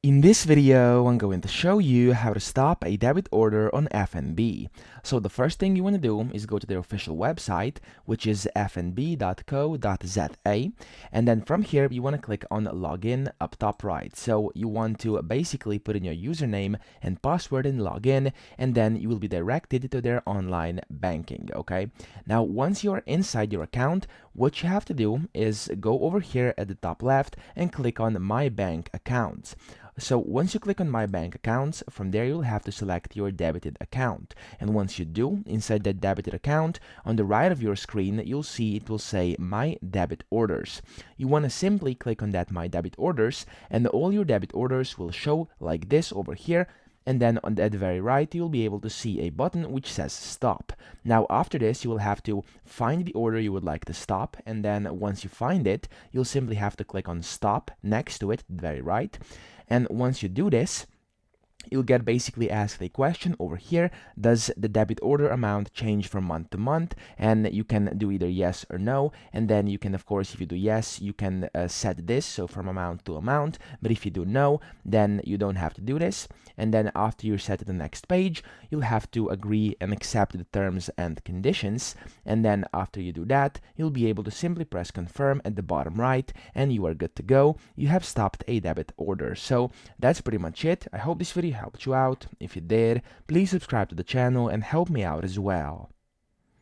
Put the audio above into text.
In this video, I'm going to show you how to stop a debit order on FNB. So the first thing you want to do is go to their official website, which is fnb.co.za, and then from here you want to click on login up top right. So you want to basically put in your username and password and login, and then you will be directed to their online banking. Okay, now once you're inside your account, what you have to do is go over here at the top left and click on my bank accounts. So once you click on My Bank Accounts, from there you'll have to select your debited account. And once you do, inside that debited account, on the right of your screen, you'll see it will say My Debit Orders. You want to simply click on that My Debit Orders, and all your debit orders will show like this over here. And then on the very right, you'll be able to see a button which says stop. Now after this, you will have to find the order you would like to stop, and then once you find it, you'll simply have to click on stop next to it, the very right. And once you do this, you'll get basically asked a question over here: does the debit order amount change from month to month? And you can do either yes or no, and then you can, of course, if you do yes, you can set this, so from amount to amount. But if you do no, then you don't have to do this. And then after you're set to the next page, you'll have to agree and accept the terms and conditions. And then after you do that, you'll be able to simply press confirm at the bottom right, and you are good to go. You have stopped a debit order. So that's pretty much it. I hope this video helped you out. If it did, please subscribe to the channel and help me out as well.